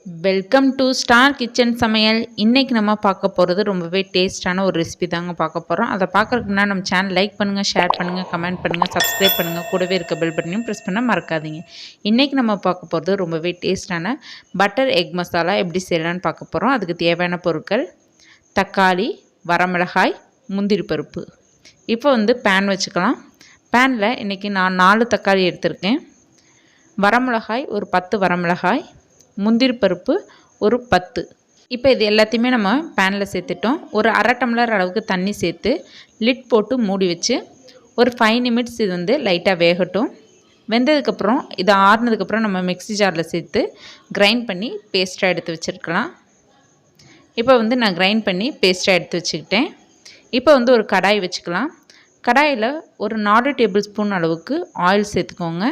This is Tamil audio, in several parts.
வெல்கம் டு ஸ்டார் கிச்சன் சமையல். இன்றைக்கி நம்ம பார்க்க போகிறது ரொம்பவே டேஸ்டான ஒரு ரெசிபி தாங்க பார்க்க போகிறோம். அதை பார்க்குறதுக்கு முன்னாடி நம்ம சேனல் லைக் பண்ணுங்கள், ஷேர் பண்ணுங்கள், கமெண்ட் பண்ணுங்கள், சப்ஸ்கிரைப் பண்ணுங்கள், கூடவே இருக்க பெல் பட்டனையும் ப்ரெஸ் பண்ண மறக்காதீங்க. இன்றைக்கி நம்ம பார்க்க போகிறது ரொம்பவே டேஸ்டான பட்டர் எக் மசாலா எப்படி செய்யலான்னு பார்க்க போகிறோம். அதுக்கு தேவையான பொருட்கள் தக்காளி, வரமிளகாய், முந்திரி பருப்பு. இப்போ பேன் வச்சுக்கலாம். பேனில் இன்றைக்கி நான் 4 தக்காளி எடுத்திருக்கேன். வரமிளகாய் ஒரு 10 வரமிளகாய், முந்திரி பருப்பு ஒரு 10. இப்போ இது எல்லாத்தையுமே நம்ம பேனில் சேர்த்துட்டோம். ஒரு அரை டம்ளர் அளவுக்கு தண்ணி சேர்த்து லிட் போட்டு மூடி வச்சு ஒரு 5 நிமிட்ஸ் இது லைட்டாக வேகட்டும். வெந்ததுக்கப்புறம் இது ஆறுனதுக்கப்புறம் நம்ம மிக்ஸி ஜாரில் சேர்த்து கிரைண்ட் பண்ணி பேஸ்ட்டாக எடுத்து வச்சுருக்கலாம். இப்போ நான் கிரைண்ட் பண்ணி பேஸ்ட்டாக எடுத்து வச்சுக்கிட்டேன். இப்போ ஒரு கடாய் வச்சுக்கலாம். கடாயில் ஒரு 4 டேபிள் ஸ்பூன் அளவுக்கு ஆயில் சேர்த்துக்கோங்க.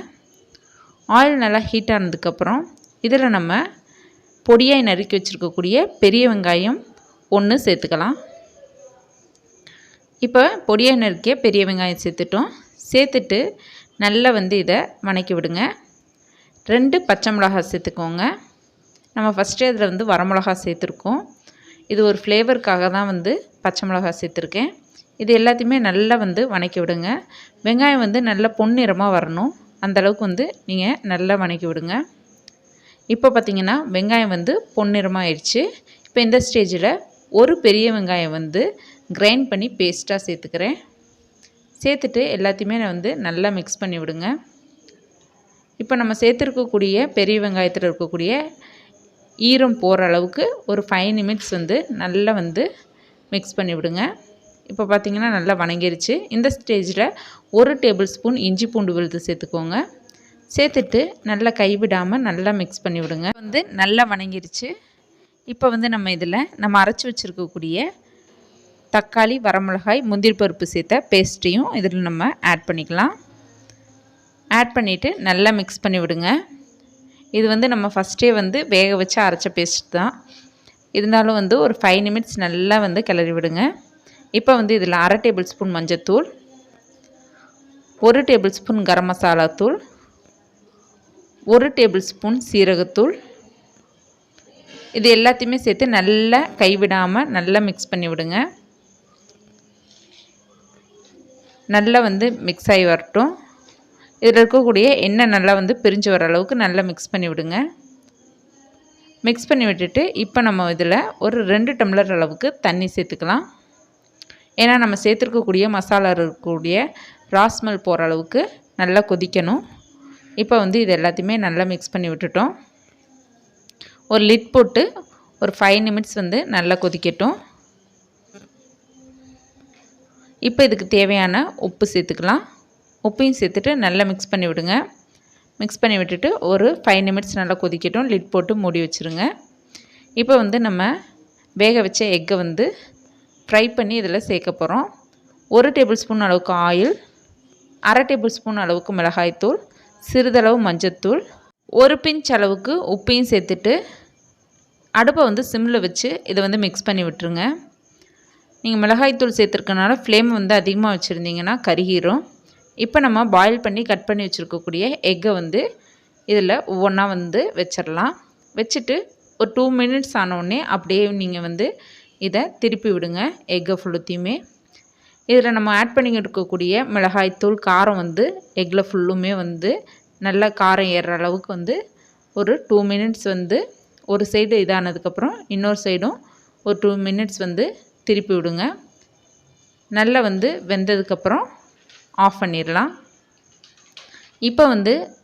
ஆயில் நல்லா ஹீட் ஆனதுக்கப்புறம் இதில் நம்ம பொடியாக நறுக்கி வச்சுருக்கக்கூடிய பெரிய வெங்காயம் 1 சேர்த்துக்கலாம். இப்போ பொடியாக நறுக்கிய பெரிய வெங்காயம் சேர்த்துட்டோம். சேர்த்துட்டு நல்லா இதை வணக்கி விடுங்க. 2 பச்சை மிளகாய் சேர்த்துக்கோங்க. நம்ம ஃபஸ்ட்டே இதில் வரமிளகா சேர்த்துருக்கோம். இது ஒரு ஃப்ளேவருக்காக தான் பச்சை மிளகாய் சேர்த்துருக்கேன். இது எல்லாத்தையுமே நல்லா வணக்கி விடுங்க. வெங்காயம் நல்லா பொன்னிறமாக வரணும். அந்தளவுக்கு நீங்கள் நல்லா வணக்கி விடுங்க. இப்போ பார்த்திங்கன்னா வெங்காயம் பொன்னிறமாக ஆயிடுச்சு. இப்போ இந்த ஸ்டேஜில் ஒரு பெரிய வெங்காயம் கிரைண்ட் பண்ணி பேஸ்ட்டாக சேர்த்துக்கிறேன். சேர்த்துட்டு எல்லாத்தையுமே நல்லா மிக்ஸ் பண்ணி விடுங்க. இப்போ நம்ம சேர்த்துருக்கக்கூடிய பெரிய வெங்காயத்தில் இருக்கக்கூடிய ஈரம் போகிற அளவுக்கு ஒரு 5 நிமிட்ஸ் நல்லா மிக்ஸ் பண்ணி விடுங்க. இப்போ பார்த்திங்கன்னா நல்லா வணங்கிருச்சு. இந்த ஸ்டேஜில் 1 டேபிள் ஸ்பூன் இஞ்சி பூண்டு விழுது சேர்த்துக்கோங்க. சேர்த்துட்டு நல்லா கைவிடாமல் நல்லா மிக்ஸ் பண்ணி விடுங்க. நல்லா வணங்கிருச்சு. இப்போ நம்ம இதில் நம்ம அரைச்சி வச்சுருக்கக்கூடிய தக்காளி, வரமிளகாய், முந்திரி பருப்பு சேர்த்த பேஸ்ட்டையும் இதில் நம்ம ஆட் பண்ணிக்கலாம். ஆட் பண்ணிவிட்டு நல்லா மிக்ஸ் பண்ணி விடுங்க. இது நம்ம ஃபஸ்ட்டே வேக வச்சு அரைச்ச பேஸ்ட் தான். இருந்தாலும் ஒரு 5 நிமிட்ஸ் நல்லா கிளறி விடுங்க. இப்போ இதில் அரை டேபிள் ஸ்பூன் மஞ்சத்தூள், 1 டேபிள் ஸ்பூன் கரம் மசாலா தூள், 1 டேபிள் ஸ்பூன் சீரகத்தூள், இது எல்லாத்தையுமே சேர்த்து நல்லா கைவிடாமல் நல்லா மிக்ஸ் பண்ணி விடுங்க. நல்லா மிக்ஸ் ஆகி வரட்டும். இதில் இருக்கக்கூடிய எண்ணெய் நல்லா பிரிஞ்சு வர அளவுக்கு நல்லா மிக்ஸ் பண்ணி விடுங்க. மிக்ஸ் பண்ணி விட்டுட்டு இப்போ நம்ம இதில் ஒரு 2 டம்ளர் அளவுக்கு தண்ணி சேர்த்துக்கலாம். ஏன்னா நம்ம சேர்த்துருக்கக்கூடிய மசாலா இருக்கக்கூடிய ராஸ்மல் போகிற அளவுக்கு நல்லா கொதிக்கணும். இப்போ இது எல்லாத்தையுமே நல்லா மிக்ஸ் பண்ணி விட்டுட்டோம். ஒரு லிட் போட்டு ஒரு 5 நிமிட்ஸ் நல்லா கொதிக்கட்டும். இப்போ இதுக்கு தேவையான உப்பு சேர்த்துக்கலாம். உப்பையும் சேர்த்துட்டு நல்லா மிக்ஸ் பண்ணி விடுங்க. மிக்ஸ் பண்ணி விட்டுட்டு ஒரு 5 நிமிட்ஸ் நல்லா கொதிக்கட்டும். லிட் போட்டு மூடி வச்சுருங்க. இப்போ நம்ம வேக வச்ச எக்கை ஃப்ரை பண்ணி இதில் சேர்க்க போகிறோம். 1 டேபிள் ஸ்பூன் அளவுக்கு ஆயில், அரை டேபிள் ஸ்பூன் அளவுக்கு மிளகாய்த்தூள், சிறிதளவு மஞ்சத்தூள், ஒரு பிஞ்ச் அளவுக்கு உப்பையும் சேர்த்துட்டு அடுப்பை சிம்மில் வச்சு இதை மிக்ஸ் பண்ணி விட்டுருங்க. நீங்கள் மிளகாய்த்தூள் சேர்த்துருக்கனால ஃப்ளேம் அதிகமாக வச்சுருந்தீங்கன்னா கருகிரும். இப்போ நம்ம பாயில் பண்ணி கட் பண்ணி வச்சுருக்கக்கூடிய எக்கை இதில் ஒவ்வொன்றா வச்சிடலாம். வச்சுட்டு ஒரு 2 மினிட்ஸ் ஆனோடனே அப்படியே நீங்கள் இதை திருப்பி விடுங்க. எக்கை ஃபுல்லுத்தையுமே இதில் நம்ம ஆட் பண்ணிக்கிட்டு இருக்கக்கூடிய மிளகாய்த்தூள் காரம் எக்கில் ஃபுல்லுமே நல்லா காரம் ஏறுற அளவுக்கு ஒரு 2 மினிட்ஸ் ஒரு சைடு இதானதுக்கப்புறம் இன்னொரு சைடும் ஒரு 2 மினிட்ஸ் திருப்பி விடுங்க. நல்லா வெந்ததுக்கப்புறம் ஆஃப் பண்ணிடலாம். இப்போ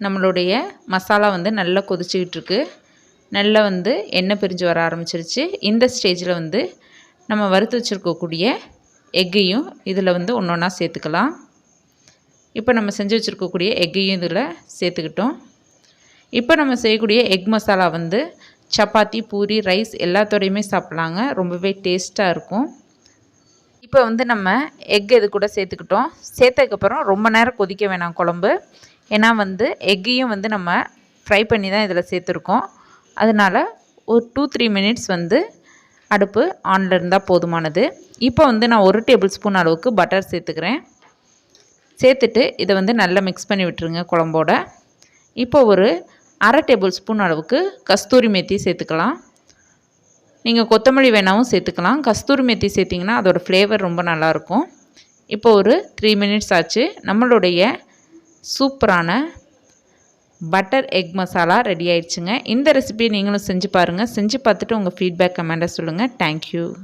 நம்மளுடைய மசாலா நல்லா கொதிச்சுக்கிட்டு இருக்கு. நல்லா எண்ணெய் பிரிஞ்சு வர ஆரம்பிச்சிருச்சு. இந்த ஸ்டேஜில் நம்ம வறுத்து வச்சுருக்கக்கூடிய எக்கையும் இதில் ஒன்று ஒன்றா சேர்த்துக்கலாம். இப்போ நம்ம செஞ்சு வச்சுருக்கக்கூடிய எக்கையும் இதில் சேர்த்துக்கிட்டோம். இப்போ நம்ம செய்யக்கூடிய எக் மசாலா சப்பாத்தி, பூரி, ரைஸ் எல்லாத்தோடையுமே சாப்பிட்லாங்க. ரொம்பவே டேஸ்ட்டாக இருக்கும். இப்போ நம்ம எக் இது கூட சேர்த்துக்கிட்டோம். சேர்த்ததுக்கப்புறம் ரொம்ப நேரம் கொதிக்க வேணாம் குழம்பு. ஏன்னா எக்கையும் நம்ம ஃப்ரை பண்ணி தான் இதில் சேர்த்துருக்கோம். அதனால் ஒரு 2-3 மினிட்ஸ் அடுப்பு ஆனில் இருந்தால் போதுமானது. இப்போ நான் 1 டேபிள் ஸ்பூன் அளவுக்கு பட்டர் சேர்த்துக்கிறேன். சேர்த்துட்டு இதை நல்லா மிக்ஸ் பண்ணி விட்டுருங்க குழம்போட. இப்போ ஒரு 1/2 டேபிள் ஸ்பூன் அளவுக்கு கஸ்தூரி மேத்தி சேர்த்துக்கலாம். நீங்கள் கொத்தமல்லி வேணாவும் சேர்த்துக்கலாம். கஸ்தூரி மேத்தி சேர்த்திங்கன்னா அதோட ஃப்ளேவர் ரொம்ப நல்லாயிருக்கும். இப்போ ஒரு 3 மினிட்ஸ் ஆச்சு. நம்மளுடைய சூப்பரான பட்டர் எக் மசாலா ரெடி ஆயிடுச்சுங்க. இந்த ரெசிபியை நீங்களும் செஞ்சு பாருங்கள். செஞ்சு பார்த்துட்டு உங்கள் ஃபீட்பேக் கமெண்ட்டை சொல்லுங்கள். தேங்க்யூ.